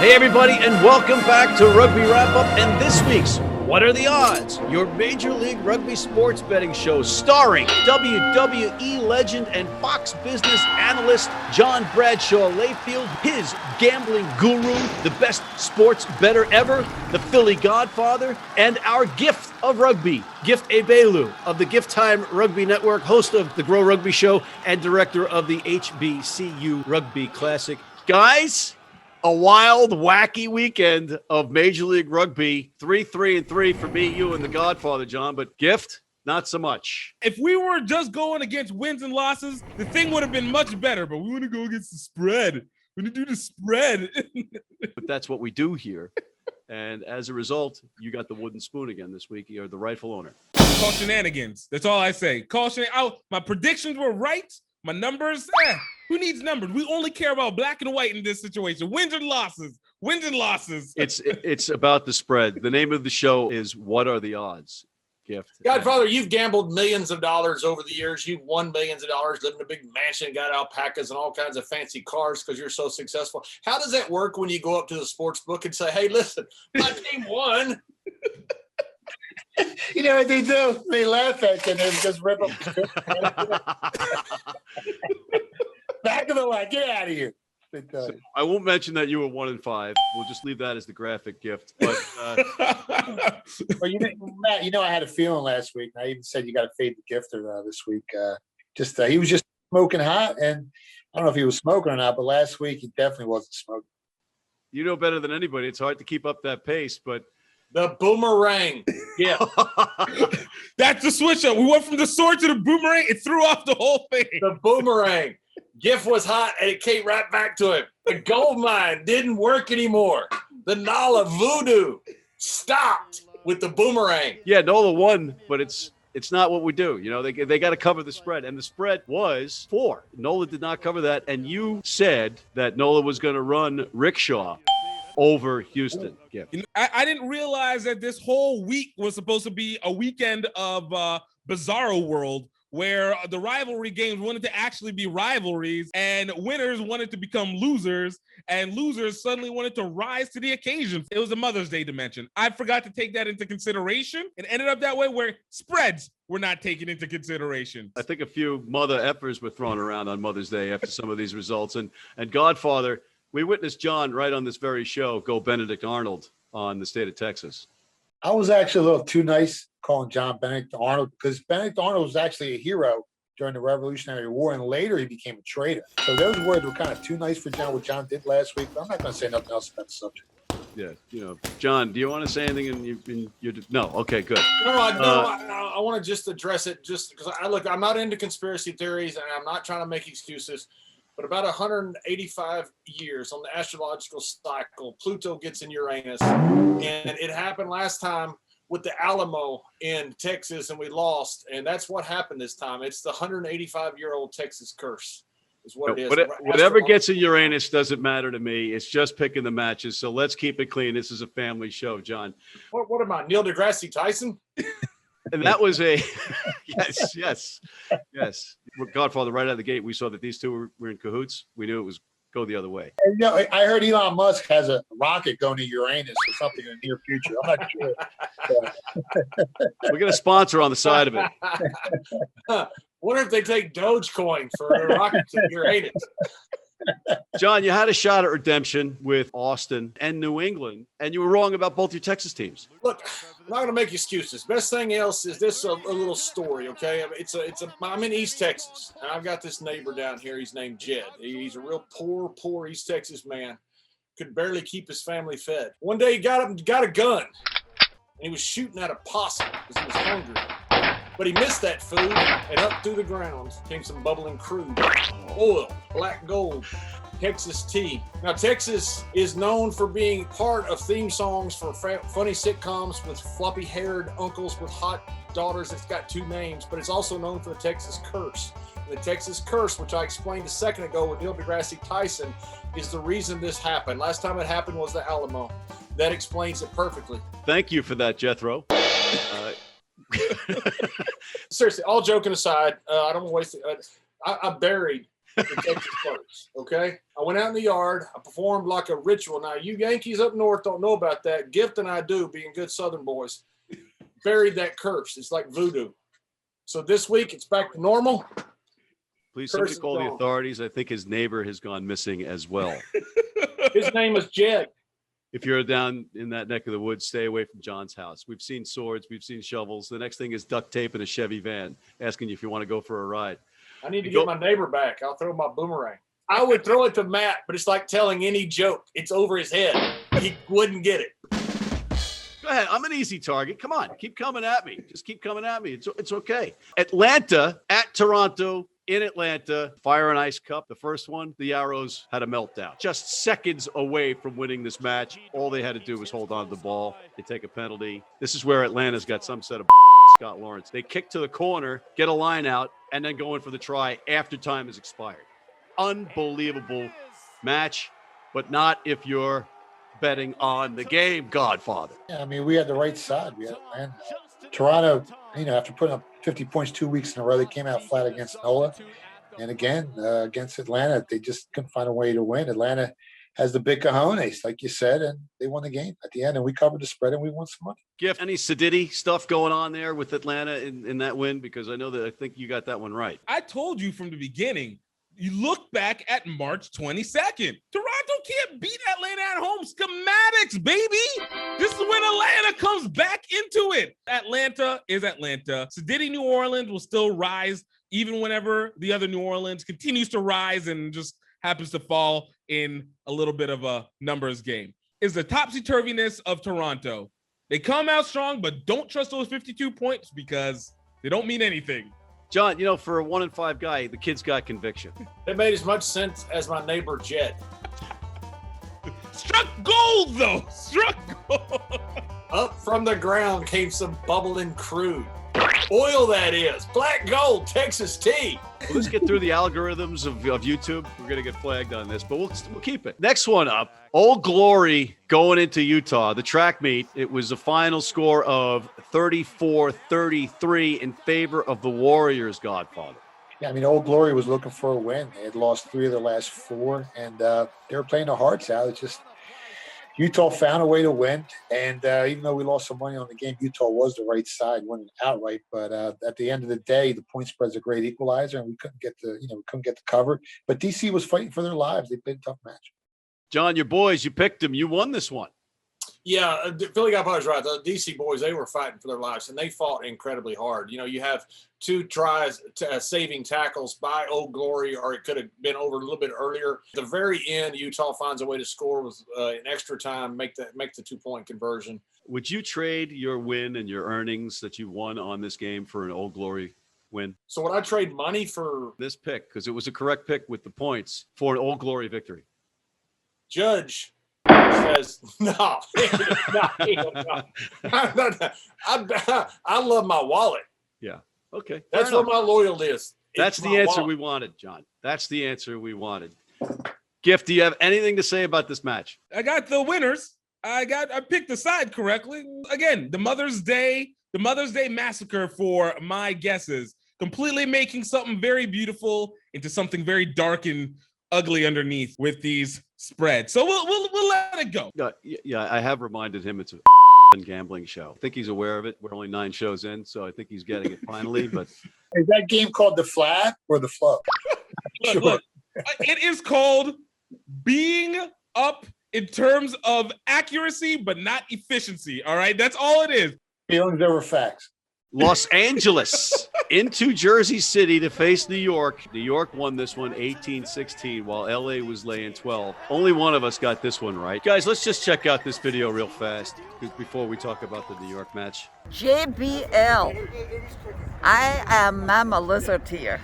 Hey everybody, and welcome back to Rugby Wrap-Up and this week's What Are the Odds? Your Major League Rugby sports betting show starring WWE legend and Fox Business analyst John Bradshaw Layfield, his gambling guru, the best sports bettor ever, the Philly Godfather, and our gift of rugby, Gift Egbelu of the Gift Time Rugby Network, host of the Grow Rugby Show and director of the HBCU Rugby Classic. Guys, a wild, wacky weekend of Major League Rugby. 3-3-3 for me, you, and the Godfather, John. But Gift, not so much. If we were just going against wins and losses, the thing would have been much better. But we want to go against the spread. We want to do the spread. But that's what we do here. And as a result, you got the wooden spoon again this week. You're the rightful owner. Call shenanigans. That's all I say. Call shenanigans. My predictions were right. My numbers, who needs numbers? We only care about black and white in this situation. Wins and losses. Wins and losses. It's about the spread. The name of the show is What Are the Odds? Gift. Godfather, you've gambled millions of dollars over the years. You've won millions of dollars, lived in a big mansion, got alpacas and all kinds of fancy cars because you're so successful. How does that work when you go up to the sports book and say, hey, listen, my team won? You know what they do? They laugh at you and they just rip up. Back of the line, get out of here. So I won't mention that you were 1-5. We'll just leave that as the graphic gift. But well, Matt, I had a feeling last week. I even said you got to fade the gifter this week. He was just smoking hot, and I don't know if he was smoking or not, but last week he definitely wasn't smoking. You know better than anybody. It's hard to keep up that pace, but. The boomerang. Yeah. That's the switch up. We went from the sword to the boomerang. It threw off the whole thing. The boomerang. Gift was hot, and it came right back to him. The gold mine didn't work anymore. The NOLA voodoo stopped with the boomerang. Yeah, NOLA won, but it's not what we do. They got to cover the spread, and the spread was 4. NOLA did not cover that, and you said that NOLA was going to run Rickshaw over Houston. Yeah. I didn't realize that this whole week was supposed to be a weekend of Bizarro World, where the rivalry games wanted to actually be rivalries, and winners wanted to become losers, and losers suddenly wanted to rise to the occasion. It was a Mother's Day dimension. I forgot to take that into consideration. It ended up that way, where spreads were not taken into consideration. I think a few mother effers were thrown around on Mother's Day after some of these results. And Godfather, we witnessed John right on this very show go Benedict Arnold on the state of Texas. I was actually a little too nice calling John Benedict Arnold, because Benedict Arnold was actually a hero during the Revolutionary War, and later he became a traitor. So those words were kind of too nice for John, what John did last week. But I'm not going to say nothing else about the subject. Yeah, John, do you want to say anything? No. Okay, good. I want to just address it just because I'm not into conspiracy theories, and I'm not trying to make excuses. But about 185 years on the astrological cycle, Pluto gets in Uranus. And it happened last time with the Alamo in Texas, and we lost. And that's what happened this time. It's the 185-year-old Texas curse is what it is. Whatever gets in Uranus doesn't matter to me. It's just picking the matches. So let's keep it clean. This is a family show, John. What am I, Neil deGrasse Tyson? And that was a yes. Godfather, right out of the gate, we saw that these two were in cahoots. We knew it was go the other way. And, I heard Elon Musk has a rocket going to Uranus or something in the near future. I'm not sure. We're going to sponsor on the side of it. Wonder if they take Dogecoin for a rocket to Uranus. John, you had a shot at redemption with Austin and New England, and you were wrong about both your Texas teams. Look, I'm not going to make excuses. Best thing else is this a little story, okay? I'm in East Texas, and I've got this neighbor down here. He's named Jed. He's a real poor East Texas man. Could barely keep his family fed. One day he got a gun, and he was shooting at a possum because he was hungry. But he missed that food, and up through the ground came some bubbling crude. Oil, black gold, Texas tea. Now, Texas is known for being part of theme songs for funny sitcoms with floppy-haired uncles with hot daughters. It's got 2 names, but it's also known for the Texas curse. And the Texas curse, which I explained a second ago with Neil deGrasse Tyson, is the reason this happened. Last time it happened was the Alamo. That explains it perfectly. Thank you for that, Jethro. Seriously, all joking aside, I don't want to waste it. I buried the Texas first. Okay, I went out in the yard. I performed like a ritual. Now, you Yankees up north don't know about that. Gift and I do, being good Southern boys, buried that curse. It's like voodoo. So this week it's back to normal. Please, somebody call the authorities. I think his neighbor has gone missing as well. His name is Jed. If you're down in that neck of the woods, stay away from John's house. We've seen swords. We've seen shovels. The next thing is duct tape in a Chevy van asking you if you want to go for a ride. I need to get my neighbor back. I'll throw my boomerang. I would throw it to Matt, but it's like telling any joke. It's over his head. He wouldn't get it. Go ahead. I'm an easy target. Come on. Keep coming at me. Just keep coming at me. It's okay. Atlanta at Toronto. In Atlanta, Fire and Ice Cup, the first one, the Arrows had a meltdown. Just seconds away from winning this match. All they had to do was hold on to the ball. They take a penalty. This is where Atlanta's got some set of Scott Lawrence. They kick to the corner, get a line out, and then go in for the try after time has expired. Unbelievable match, but not if you're betting on the game, Godfather. Yeah, I mean, we had the right side. We had Atlanta. Toronto, after putting up 50 points 2 weeks in a row, they came out flat against NOLA. And again, against Atlanta, they just couldn't find a way to win. Atlanta has the big cojones, like you said, and they won the game at the end. And we covered the spread, and we won some money. Gift, any Sadiddy stuff going on there with Atlanta in that win? Because I think you got that one right. I told you from the beginning, you look back at March 22nd. Toronto can't beat Atlanta at home. Schematics, baby. This is when Atlanta comes back into it. Atlanta is Atlanta. Sadiddy New Orleans will still rise even whenever the other New Orleans continues to rise and just happens to fall in a little bit of a numbers game. Is the topsy-turviness of Toronto. They come out strong, but don't trust those 52 points because they don't mean anything. John, for a 1-5 guy, the kid's got conviction. It made as much sense as my neighbor Jed. Struck gold, though. Struck gold. Up from the ground came some bubbling crude. Oil, that is. Black gold, Texas tea. Well, let's get through the algorithms of YouTube. We're going to get flagged on this, but we'll keep it. Next one up, Old Glory going into Utah, the track meet. It was a final score of 34-33 in favor of the Warriors, Godfather. Yeah, I mean, Old Glory was looking for a win. They had lost 3 of their last 4, and they were playing their hearts out. It's just Utah found a way to win, and even though we lost some money on the game, Utah was the right side, winning outright. But at the end of the day, the point spread's a great equalizer, and we couldn't get the cover. But DC was fighting for their lives. They played a tough match. John, your boys, you picked them. You won this one. Yeah, Philly Godfather's right. The DC boys, they were fighting for their lives, and they fought incredibly hard. You have 2 tries saving tackles by Old Glory, or it could have been over a little bit earlier. At the very end, Utah finds a way to score with an extra time, make the 2-point conversion. Would you trade your win and your earnings that you won on this game for an Old Glory win? So would I trade money for this pick? Because it was a correct pick with the points for an Old Glory victory. Judge says, no. I love my wallet. Yeah. Okay. That's where my loyalty is. That's the answer we wanted, John. That's the answer we wanted. Gift, do you have anything to say about this match? I got the winners. I picked the side correctly. Again, the Mother's Day massacre for my guesses, completely making something very beautiful into something very dark and ugly underneath with these spreads. So we'll let it go. Yeah, I have reminded him it's a gambling show. I think he's aware of it. We're only 9 shows in, so I think he's getting it finally. But is that game called the flat or the flow? Look, it is called being up in terms of accuracy, but not efficiency. All right, that's all it is. Feelings over facts. Los Angeles into Jersey City to face New York. New York won this one 18-16 while LA was laying 12. Only one of us got this one right. Guys, let's just check out this video real fast before we talk about the New York match. JBL. I am Mama Lizard here,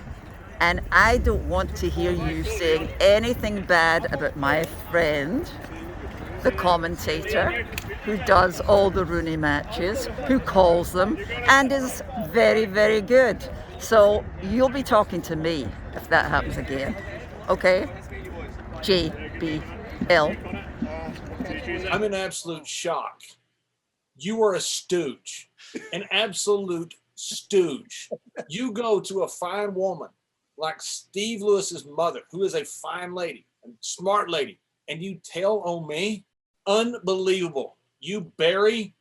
and I don't want to hear you saying anything bad about my friend, the commentator, who does all the Rooney matches, who calls them, and is very, very good. So you'll be talking to me if that happens again. Okay? JBL. I'm in absolute shock. You are a stooge, an absolute stooge. You go to a fine woman like Steve Lewis's mother, who is a fine lady, a smart lady, and you tell on me? Unbelievable. You bury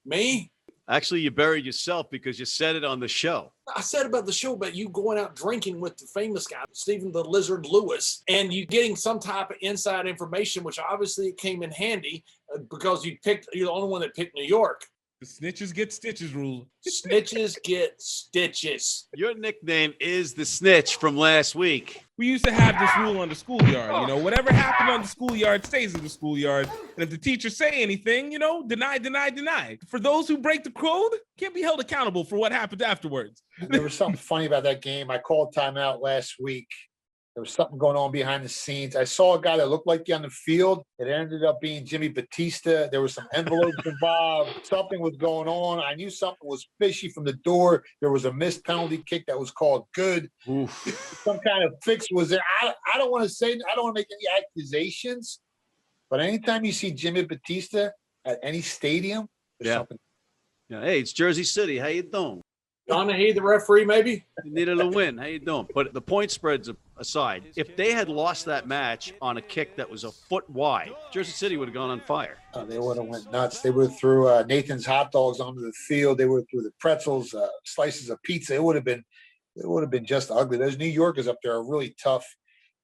me? Actually, you buried yourself because you said it on the show. I said about the show about you going out drinking with the famous guy, Stephen the Lizard Lewis, and you getting some type of inside information, which obviously came in handy because you're the only one that picked New York. The snitches get stitches rule. Snitches get stitches. Your nickname is the Snitch from last week. We used to have this rule on the schoolyard. You know, whatever happened on the schoolyard stays in the schoolyard. And if the teachers say anything, you know, deny, deny, deny. For those who break the code, can't be held accountable for what happened afterwards. There was something funny about that game. I called timeout last week. There was something going on behind the scenes. I saw a guy that looked like you on the field. It ended up being Jimmy Batista. There was some envelopes involved. Something was going on. I knew something was fishy from the door. There was a missed penalty kick that was called good. Oof. Some kind of fix was there. I don't want to say, I don't want to make any accusations, but anytime you see Jimmy Batista at any stadium, there's something. Yeah. Hey, it's Jersey City. How you doing? Donahue, the referee, maybe? You needed a win. How you doing? But the point spreads aside, if they had lost that match on a kick that was a foot wide, Jersey City would have gone on fire. They would have went nuts. They would have threw Nathan's hot dogs onto the field. They would have threw the pretzels, slices of pizza. It would have been just ugly. Those New Yorkers up there are really tough,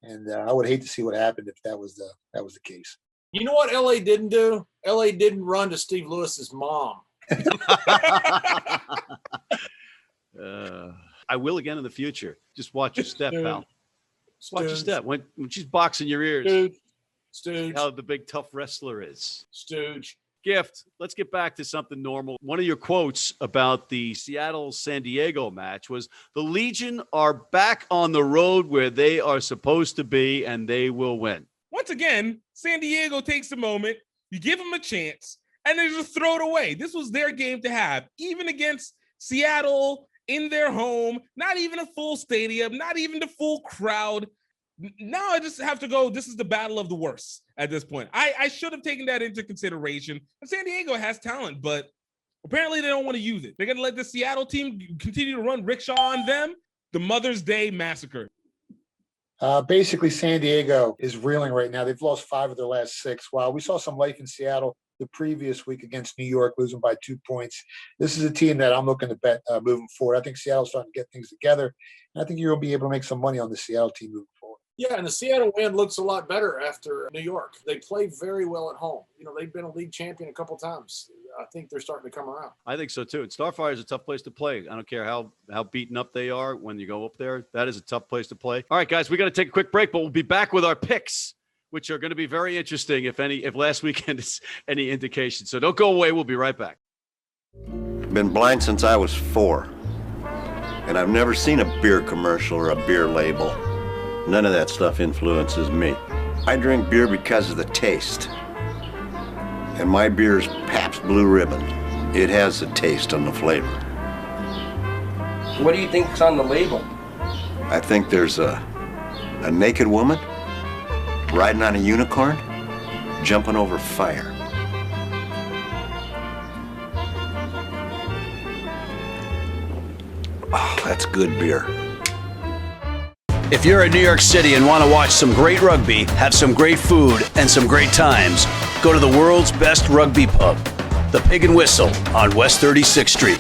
and I would hate to see what happened if that was the case. You know what LA didn't do? LA didn't run to Steve Lewis's mom. I will again in the future. Just watch your step, pal. Just watch your step. When she's boxing your ears. Stooge. How the big tough wrestler is. Stooge. Gift, let's get back to something normal. One of your quotes about the Seattle-San Diego match was, the Legion are back on the road where they are supposed to be, and they will win. Once again, San Diego takes a moment, you give them a chance, and they just throw it away. This was their game to have, even against Seattle, in their home, not even a full stadium, not even the full crowd. Now I just have to go, this is the battle of the worst at this point. I should have taken that into consideration. And San Diego has talent, but apparently they don't want to use it. They're going to let the Seattle team continue to run rickshaw on them. The Mother's Day massacre. Basically, San Diego is reeling right now. They've lost 5 of their last 6. While we saw some life in Seattle the previous week against New York, losing by 2 points. This is a team that I'm looking to bet moving forward. I think Seattle's starting to get things together, and I think you're going to be able to make some money on the Seattle team moving forward. Yeah, and the Seattle win looks a lot better after New York. They play very well at home. You know, they've been a league champion a couple times. I think they're starting to come around. I think so, too. And Starfire is a tough place to play. I don't care how beaten up they are when you go up there. That is a tough place to play. All right, guys, we got to take a quick break, but we'll be back with our picks, which are going to be very interesting if last weekend is any indication. So don't go away. We'll be right back. Been blind since I was 4. And I've never seen a beer commercial or a beer label. None of that stuff influences me. I drink beer because of the taste. And my beer's Pabst Blue Ribbon. It has the taste and the flavor. What do you think's on the label? I think there's a naked woman riding on a unicorn, jumping over fire. Oh, that's good beer. If you're in New York City and want to watch some great rugby, have some great food, and some great times, go to the world's best rugby pub, the Pig and Whistle on West 36th Street.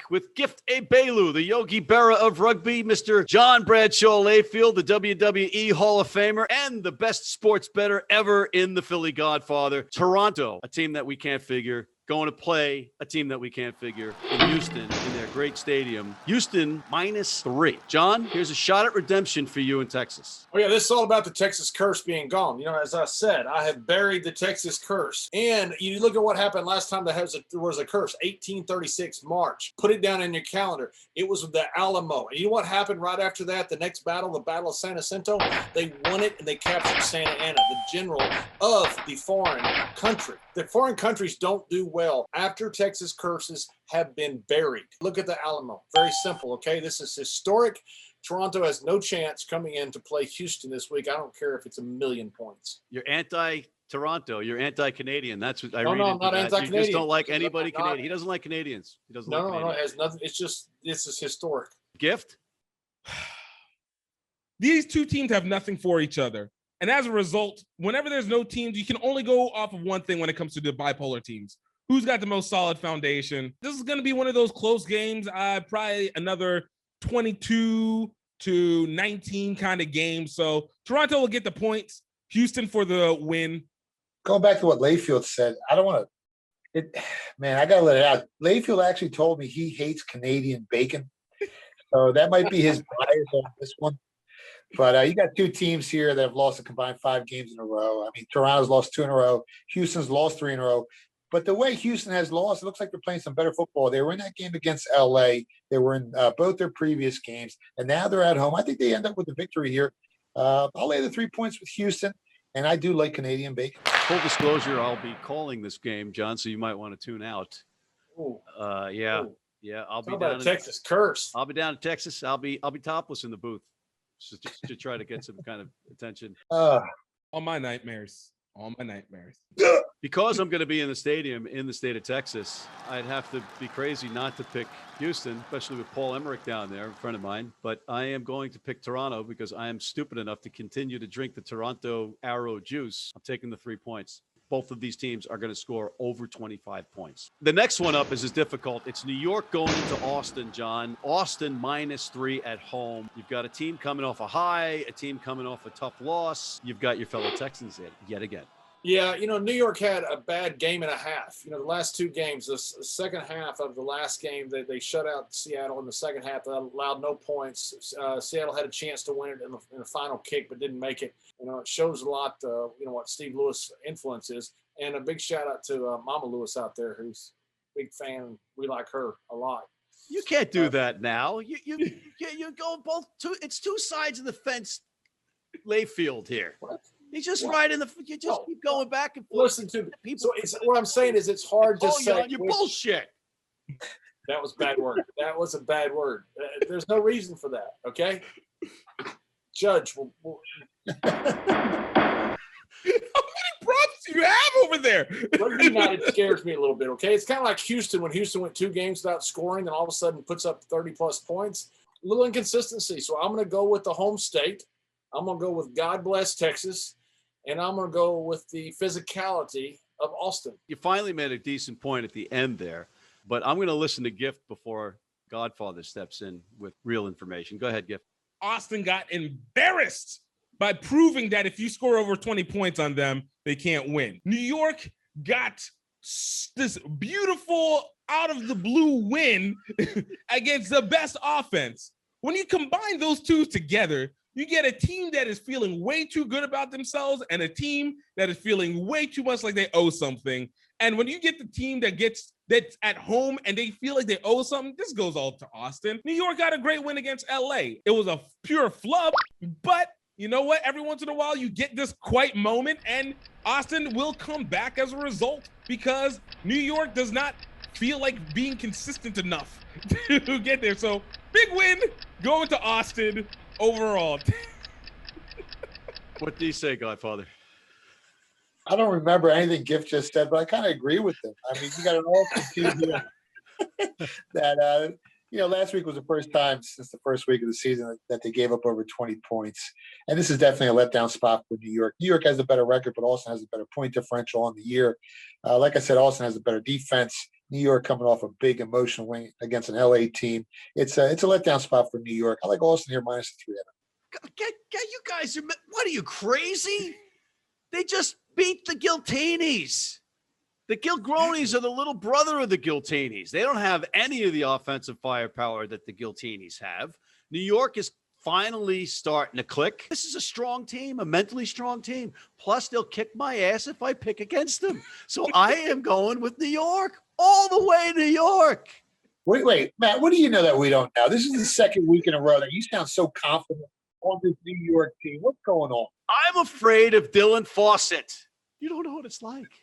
With Gift Egbelu, the Yogi Berra of rugby, Mr. John Bradshaw Layfield, the WWE Hall of Famer, and the best sports bettor ever in the Philly Godfather. Toronto, a team that we can't figure, going to play a team that we can't figure in Houston in their great stadium. Houston -3. John, here's a shot at redemption for you in Texas. Oh, yeah, this is all about the Texas curse being gone. You know, as I said, I have buried the Texas curse. And you look at what happened last time there was a curse, 1836 March. Put it down in your calendar. It was the Alamo. And you know what happened right after that? The next battle, the Battle of San Jacinto, they won it and they captured Santa Anna, the general of the foreign country. The foreign countries don't do well after Texas curses have been buried. Look at the Alamo. Very simple, okay? This is historic. Toronto has no chance coming in to play Houston this week. I don't care if it's 1,000,000 points. You're anti-Toronto. You're anti-Canadian. That's what I read. No, I'm into not that. anti-Canadian. You just don't like anybody I'm not. Canadian. He doesn't like Canadians. He doesn't like No, Canadians. it has nothing. It's just, this is historic. Gift? These two teams have nothing for each other. And as a result, whenever there's no teams, you can only go off of one thing when it comes to the bipolar teams. Who's got the most solid foundation? This is going to be one of those close games, probably another 22-19 kind of game. So Toronto will get the points. Houston for the win. Going back to what Layfield said, I don't want to. Man, I gotta let it out. Layfield actually told me he hates Canadian bacon, so that might be his bias on this one. But you got two teams here that have lost a combined 5 games in a row. I mean, Toronto's lost 2 in a row. Houston's lost 3 in a row. But the way Houston has lost, it looks like they're playing some better football. They were in that game against LA. They were in both their previous games, and now they're at home. I think they end up with the victory here. I'll lay the 3 points with Houston, and I do like Canadian bacon. Full disclosure, I'll be calling this game, John, so you might want to tune out. Ooh. Yeah, Ooh. I'll be Talk down about in a Texas curse. I'll be down in Texas. I'll be topless in the booth just to try to get some kind of attention. All my nightmares. Because I'm going to be in the stadium in the state of Texas, I'd have to be crazy not to pick Houston, especially with Paul Emmerich down there, a friend of mine. But I am going to pick Toronto because I am stupid enough to continue to drink the Toronto Arrow juice. I'm taking the 3 points. Both of these teams are going to score over 25 points. The next one up is difficult. It's New York going into Austin, John. Austin -3 at home. You've got a team coming off a high, a team coming off a tough loss. You've got your fellow Texans in yet again. Yeah, New York had a bad game and a half. The last 2 games, the second half of the last game, they shut out Seattle in the second half. That allowed no points. Seattle had a chance to win it in the final kick, but didn't make it. It shows a lot, what Steve Lewis' influence is. And a big shout out to Mama Lewis out there, who's a big fan. We like her a lot. You can't do that now. You go both two. It's 2 sides of the fence. Layfield here. What? He's just right in the. You just keep going back and forth. Listen to me. So what I'm saying is it's hard to say. You're bullshit. That was a bad word. That was a bad word. There's no reason for that. Okay. Judge. How many props do you have over there? Rugby United scares me a little bit. Okay. It's kind of like Houston when Houston went 2 games without scoring and all of a sudden puts up 30+ points. A little inconsistency. So I'm going to go with the home state. I'm going to go with God bless Texas. And I'm going to go with the physicality of Austin. You finally made a decent point at the end there, but I'm going to listen to Gift before Godfather steps in with real information. Go ahead, Gift. Austin got embarrassed by proving that if you score over 20 points on them, they can't win. New York got this beautiful out of the blue win against the best offense. When you combine those two together, you get a team that is feeling way too good about themselves and a team that is feeling way too much like they owe something. And when you get the team that's at home and they feel like they owe something, this goes all to Austin. New York got a great win against LA. It was a pure flub, but you know what? Every once in a while, you get this quiet moment and Austin will come back as a result because New York does not feel like being consistent enough to get there. So big win going to Austin. Overall. What do you say, Godfather? I don't remember anything Gift just said, but I kind of agree with him. I mean, you got an awesome team here that, last week was the first time since the first week of the season that they gave up over 20 points. And this is definitely a letdown spot for New York. New York has a better record, but Austin has a better point differential on the year. Like I said, Austin has a better defense. New York coming off a big emotional win against an LA team. It's a letdown spot for New York. I like Austin here -3. You guys are, what are you, crazy? They just beat the Giltinis. The Gilgronis are the little brother of the Giltinis. They don't have any of the offensive firepower that the Giltinis have. New York is finally starting to click. This is a strong team, a mentally strong team. Plus, they'll kick my ass if I pick against them. So I am going with New York. All the way New York. Wait, Matt, what do you know that we don't know? This is the second week in a row that you sound so confident on this New York team. What's going on? I'm afraid of Dylan Fawcett. You don't know what it's like.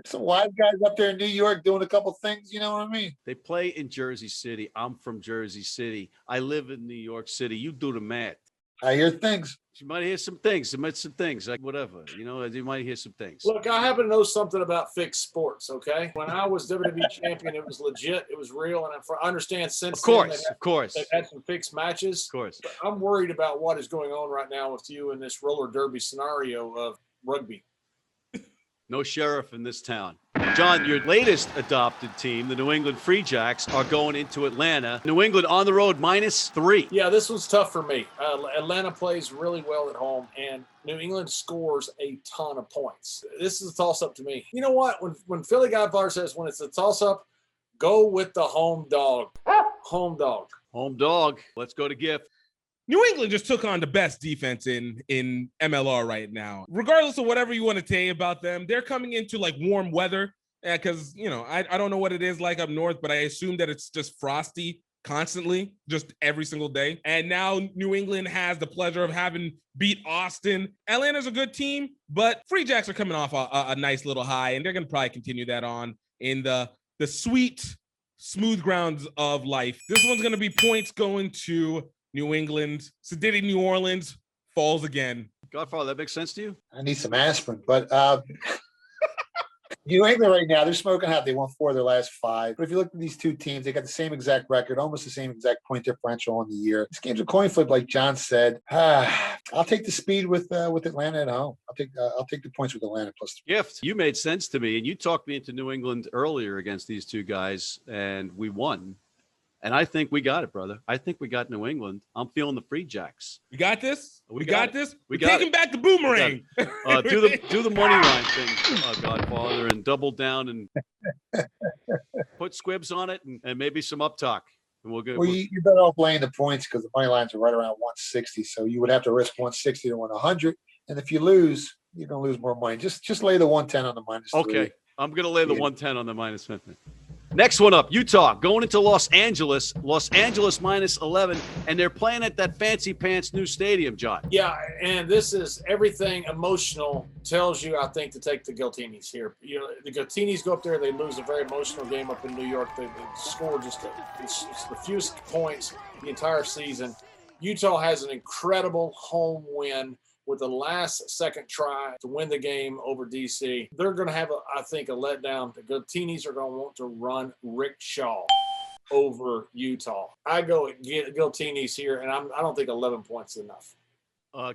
Some wise guys up there in New York doing a couple things, you know what I mean? They play in Jersey City. I'm from Jersey City. I live in New York City. You do the math. I hear things. You might hear some things. You might some things, like whatever. You know, you might hear some things. Look, I happen to know something about fixed sports, okay? When I was WWE champion, it was legit. It was real. And I understand since Of course. they've had some fixed matches. Of course. But I'm worried about what is going on right now with you in this roller derby scenario of rugby. No sheriff in this town. John, your latest adopted team, the New England Free Jacks, are going into Atlanta. New England on the road -3. Yeah, this was tough for me. Atlanta plays really well at home, and New England scores a ton of points. This is a toss-up to me. You know what? When Philly Godfather says when it's a toss-up, go with the home dog. Home dog. Home dog. Let's go to Gift. New England just took on the best defense in MLR right now. Regardless of whatever you want to say about them, they're coming into like warm weather because, you know, I don't know what it is like up north, but I assume that it's just frosty constantly, just every single day. And now New England has the pleasure of having beat Austin. Atlanta's a good team, but Free Jacks are coming off a nice little high, and they're going to probably continue that on in the sweet, smooth grounds of life. This one's going to be points going to New England. Sedity New Orleans falls again. Godfather, that makes sense to you? I need some aspirin, but New England right now, they're smoking hot. They won 4 of their last 5. But if you look at these two teams, they got the same exact record, almost the same exact point differential on the year. This game's a coin flip, like John said. I'll take the speed with Atlanta at home. I'll take the points with Atlanta +3. Gift, you made sense to me, and you talked me into New England earlier against these two guys, and we won. And I think we got it, brother. I think we got New England. I'm feeling the Free Jacks. We got this? We got this? We're taking back the boomerang. Do the money line thing, Godfather, and double down and put squibs on it and maybe some up talk. And we'll get. Well, you're better off laying the points because the money lines are right around 160. So you would have to risk 160 to win 100. And if you lose, you're going to lose more money. Just lay the 110 on the -3. Okay. I'm going to lay the 110 on the -50. Next one up, Utah, going into Los Angeles -11, and they're playing at that fancy pants new stadium, John. Yeah, and this is everything emotional tells you, I think, to take the Giltinis here. You know, the Giltinis go up there, they lose a very emotional game up in New York. They score just the fewest points the entire season. Utah has an incredible home win with the last-second try to win the game over DC. They're going to have, I think, a letdown. The Giltinis are going to want to run rickshaw over Utah. I go at Giltinis here, and I don't think 11 points is enough.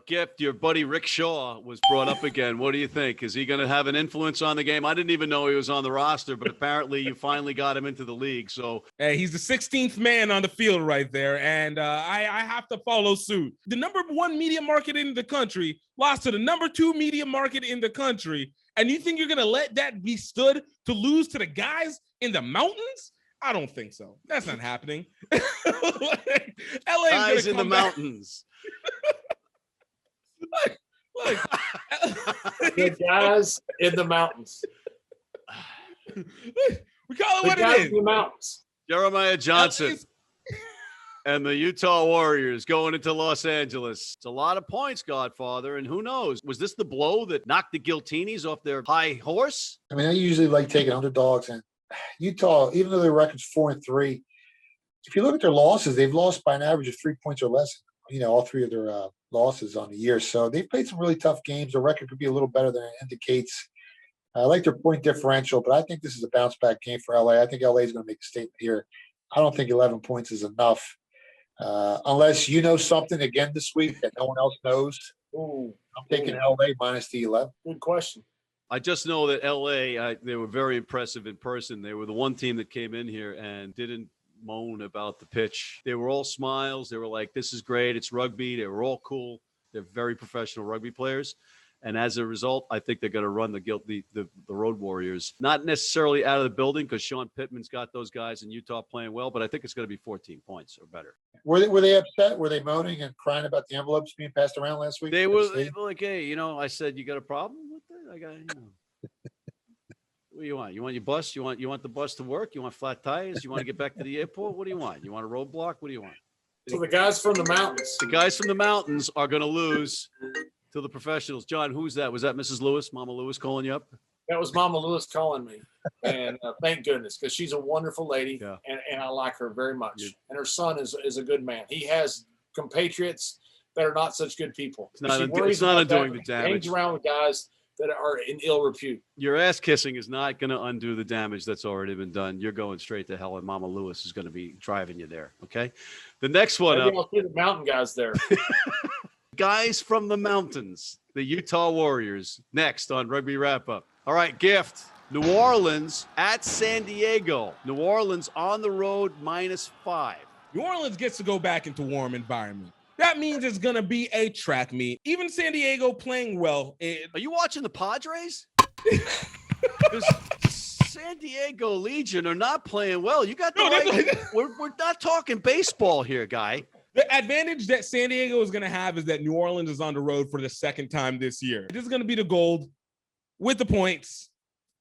Gift, your buddy Rick Shaw was brought up again. What do you think? Is he going to have an influence on the game? I didn't even know he was on the roster, but apparently you finally got him into the league. So hey, he's the 16th man on the field right there, and I have to follow suit. The #1 media market in the country lost to the #2 media market in the country, and you think you're going to let that be stood to lose to the guys in the mountains? I don't think so. That's not happening. LA guys in the mountains. Look. The guys in the mountains. We call it what guys it is. in the mountains. Jeremiah Johnson and the Utah Warriors going into Los Angeles. It's a lot of points, Godfather, and who knows? Was this the blow that knocked the Giltinis off their high horse? I mean, I usually like taking underdogs, and Utah, even though their record's 4-3, if you look at their losses, they've lost by an average of 3 points or less. You know, all 3 of their losses on the year. So they've played some really tough games. Their record could be a little better than it indicates. I like their point differential, but I think this is a bounce back game for LA. I think LA is going to make a statement here. I don't think 11 points is enough. Unless you know something again this week that no one else knows. I'm taking LA -11. Good question. I just know that LA, they were very impressive in person. They were the one team that came in here and didn't moan about the pitch. They were all smiles. They were like, this is great. It's rugby. They were all cool. They're very professional rugby players. And as a result, I think they're going to run the Road Warriors. Not necessarily out of the building because Sean Pittman's got those guys in Utah playing well, but I think it's going to be 14 points or better. Were they upset? Were they moaning and crying about the envelopes being passed around last week? They were like, hey, you know, I said, you got a problem with it? I got, you know. What do you want? You want your bus? You want the bus to work? You want flat tires? You want to get back to the airport? What do you want? You want a roadblock? What do you want? So the guys from the mountains. The guys from the mountains are going to lose to the professionals. John, who's that? Was that Mrs. Lewis, Mama Lewis calling you up? That was Mama Lewis calling me. And thank goodness, because she's a wonderful lady, Yeah. and I like her very much. And her son is a good man. He has compatriots that are not such good people. It's not undoing the He damage. hangs around with guys that are in ill repute. Your ass kissing is not going to undo the damage that's already been done. You're going straight to hell, and Mama Lewis is going to be driving you there. Okay. The next one Maybe up. I'll see the mountain guys there. Guys from the mountains, the Utah Warriors, next on Rugby Wrap Up. All right, Gift. New Orleans at San Diego. New Orleans on the road -5. New Orleans gets to go back into warm environment. That means it's going to be a track meet. Even San Diego playing well. Are you watching the Padres? Because San Diego Legion are not playing well. You got the we're not talking baseball here, guy. The advantage that San Diego is going to have is that New Orleans is on the road for the second time this year. This is going to be the gold with the points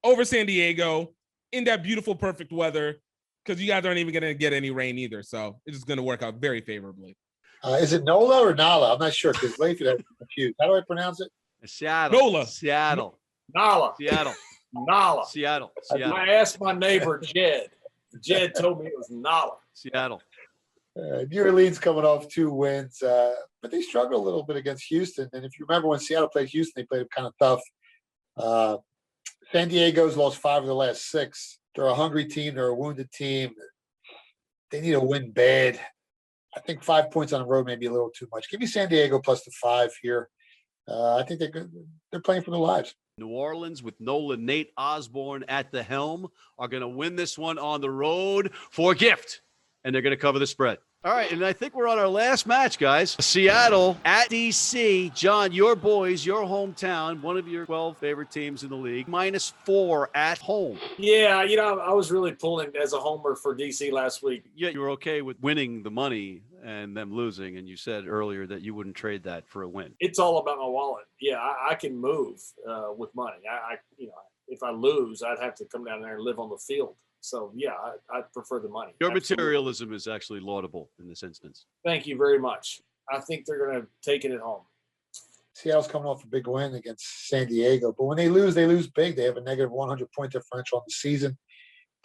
over San Diego in that beautiful, perfect weather, because you guys aren't even going to get any rain either. So it's just going to work out very favorably. Is it NOLA or NOLA? I'm not sure because Layfield had confused. How do I pronounce it? Seattle. NOLA. Seattle. Nala. Seattle. Nala. Seattle. I asked my neighbor, Jed. Jed told me it was Nala. Seattle. New Orleans coming off 2 wins, but they struggled a little bit against Houston. And if you remember when Seattle played Houston, they played them kind of tough. San Diego's lost 5 of the last 6. They're a hungry team. They're a wounded team. They need a win bad. I think 5 points on the road may be a little too much. Give me San Diego plus the 5 here. I think they're playing for their lives. New Orleans with NOLA Nate Osborne at the helm are going to win this one on the road for Gift, and they're going to cover the spread. All right, and I think we're on our last match, guys. Seattle at DC. John, your boys, your hometown, one of your 12 favorite teams in the league, -4 at home. Yeah, I was really pulling as a homer for DC last week. Yeah, you were okay with winning the money and them losing, and you said earlier that you wouldn't trade that for a win. It's all about my wallet. Yeah, I can move with money. If I lose, I'd have to come down there and live on the field. So, yeah, I prefer the money. Your Absolutely. materialism is actually laudable in this instance. Thank you very much. I think they're going to take it at home. Seattle's coming off a big win against San Diego, but when they lose big. They have a negative 100-point differential on the season.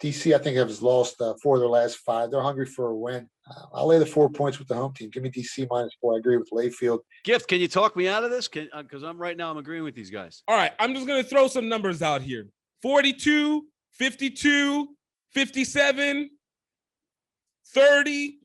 DC, I think, has lost 4 of their last 5. They're hungry for a win. I'll lay the 4 points with the home team. Give me DC -4. I agree with Layfield. Gift, can you talk me out of this? Because I'm agreeing with these guys. All right, I'm just going to throw some numbers out here. 42, 52, 57, 30.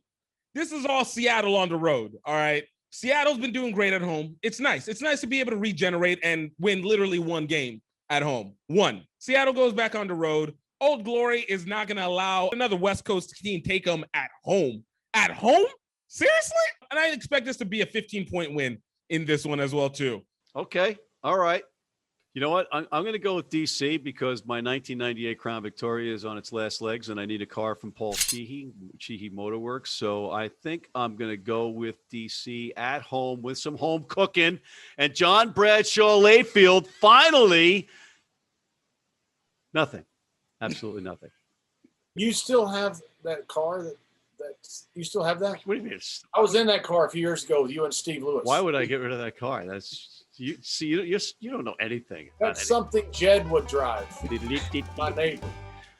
This is all Seattle on the road, all right? Seattle's been doing great at home. It's nice. It's nice to be able to regenerate and win literally 1 game at home. 1. Seattle goes back on the road. Old Glory is not going to allow another West Coast team take them at home. At home? Seriously? And I expect this to be a 15-point win in this one as well, too. Okay. All right. You know what? I'm going to go with DC because my 1998 Crown Victoria is on its last legs, and I need a car from Paul Sheehy Motorworks. So I think I'm going to go with DC at home with some home cooking. And John Bradshaw Layfield, finally, nothing. Absolutely nothing. You still have that car that you still have that? What do you mean? I was in that car a few years ago with you and Steve Lewis. Why would I get rid of that car? You don't know anything. That's something Jed would drive. My neighbor.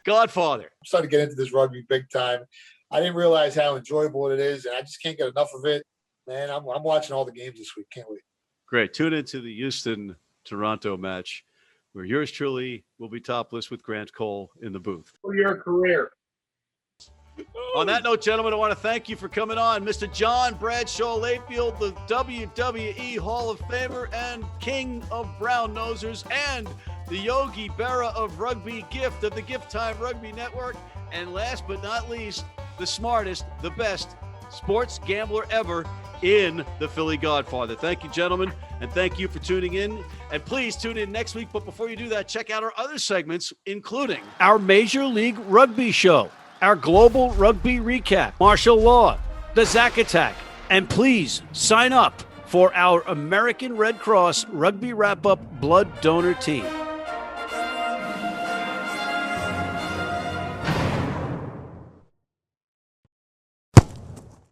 Godfather. I'm starting to get into this rugby big time. I didn't realize how enjoyable it is, and I just can't get enough of it. Man, I'm watching all the games this week. Can't wait. Great. Tune into the Houston-Toronto match where yours truly will be topless with Grant Cole in the booth. For your career. On that note, gentlemen, I want to thank you for coming on. Mr. John Bradshaw Layfield, the WWE Hall of Famer and King of Brown Nosers, and the Yogi Berra of Rugby, Gift of the Gift Time Rugby Network. And last but not least, the smartest, the best sports gambler ever in the Philly Godfather. Thank you, gentlemen, and thank you for tuning in. And please tune in next week. But before you do that, check out our other segments, including our Major League Rugby show, our Global Rugby Recap, Martial Law, the Zack Attack, and please sign up for our American Red Cross Rugby Wrap-Up Blood Donor Team.